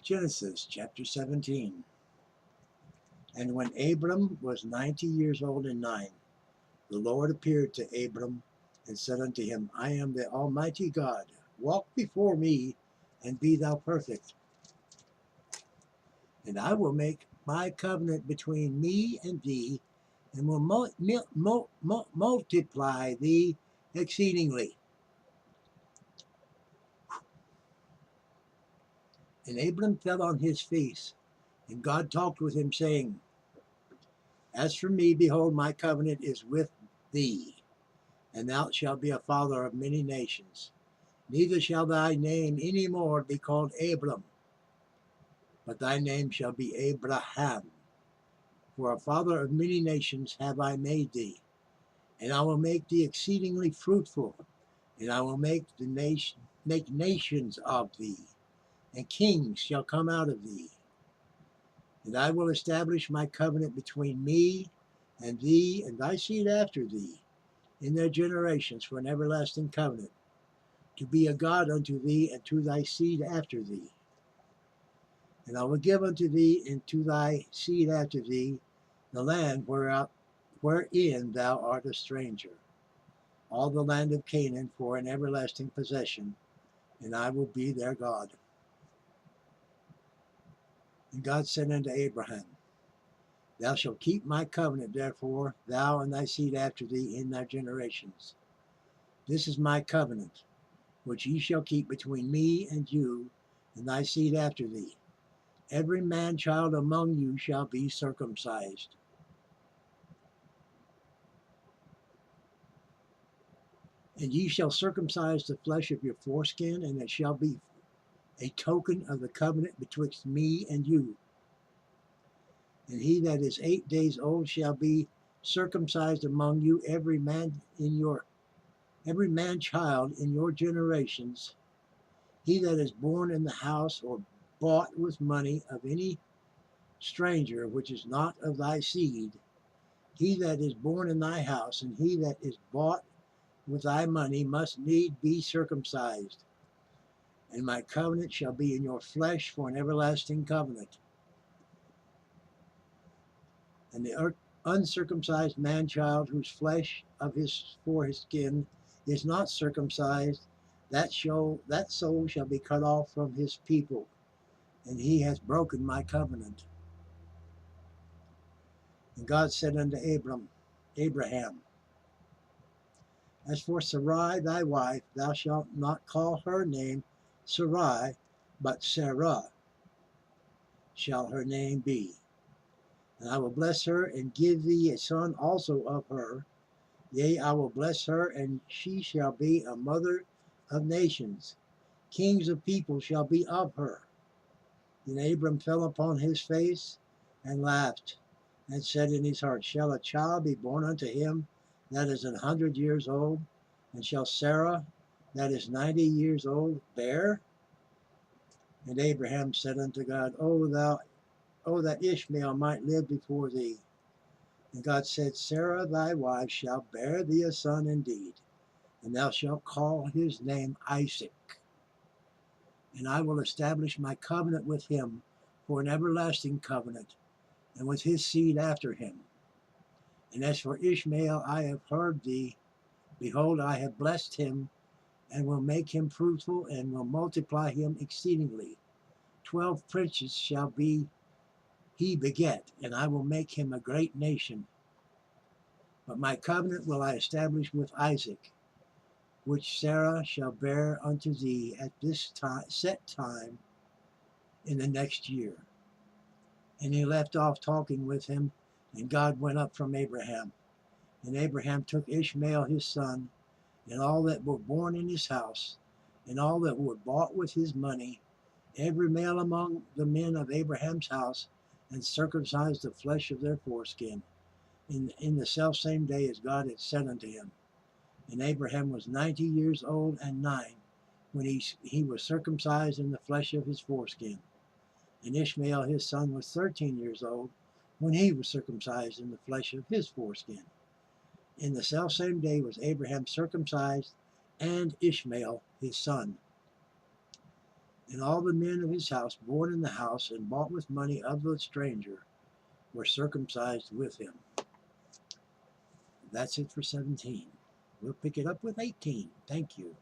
Genesis chapter 17. And when Abram was 90 years old and 9, the Lord appeared to Abram and said unto him, I am the Almighty God. Walk before me and be thou perfect. And I will make my covenant between me and thee, and will multiply thee exceedingly. And Abram fell on his face, and God talked with him, saying, As for me, behold, my covenant is with thee, and thou shalt be a father of many nations. Neither shall thy name any more be called Abram, but thy name shall be Abraham. For a father of many nations have I made thee, and I will make thee exceedingly fruitful, and I will make nations of thee, and kings shall come out of thee. And I will establish my covenant between me and thee and thy seed after thee in their generations for an everlasting covenant, to be a God unto thee and to thy seed after thee. And I will give unto thee and to thy seed after thee the land wherein thou art a stranger, all the land of Canaan for an everlasting possession, and I will be their God. And God said unto Abraham, Thou shalt keep my covenant, therefore, thou and thy seed after thee in their generations. This is my covenant, which ye shall keep between me and you and thy seed after thee. Every man child among you shall be circumcised. And ye shall circumcise the flesh of your foreskin, and it shall be a token of the covenant betwixt me and you. And he that is 8 days old shall be circumcised among you, every man child in your generations. He that is born in the house or bought with money of any stranger which is not of thy seed, he that is born in thy house, and he that is bought with thy money must need be circumcised. And my covenant shall be in your flesh for an everlasting covenant. And the uncircumcised man child whose flesh of his foreskin is not circumcised, that soul shall be cut off from his people, and he has broken my covenant. And God said unto Abraham, As for Sarai thy wife, thou shalt not call her name Sarai, but Sarah shall her name be. And I will bless her and give thee a son also of her. Yea, I will bless her, and she shall be a mother of nations. Kings of people shall be of her. Then Abram fell upon his face and laughed, and said in his heart, Shall a child be born unto him that is 100 years old? And shall Sarah, that is 90 years old, bear? And Abraham said unto God, O that Ishmael might live before thee. And God said, Sarah thy wife shall bear thee a son indeed, and thou shalt call his name Isaac. And I will establish my covenant with him for an everlasting covenant, and with his seed after him. And as for Ishmael, I have heard thee. Behold, I have blessed him, and will make him fruitful, and will multiply him exceedingly. 12 princes shall be he beget, and I will make him a great nation. But my covenant will I establish with Isaac, which Sarah shall bear unto thee at this set time in the next year. And he left off talking with him, and God went up from Abraham. And Abraham took Ishmael his son, and all that were born in his house, and all that were bought with his money, every male among the men of Abraham's house, and circumcised the flesh of their foreskin, in the selfsame day as God had said unto him. And Abraham was 90 years old and 9 when he was circumcised in the flesh of his foreskin. And Ishmael his son was 13 years old when he was circumcised in the flesh of his foreskin. In the selfsame day was Abraham circumcised, and Ishmael his son. And all the men of his house, born in the house and bought with money of the stranger, were circumcised with him. That's it for 17. We'll pick it up with 18. Thank you.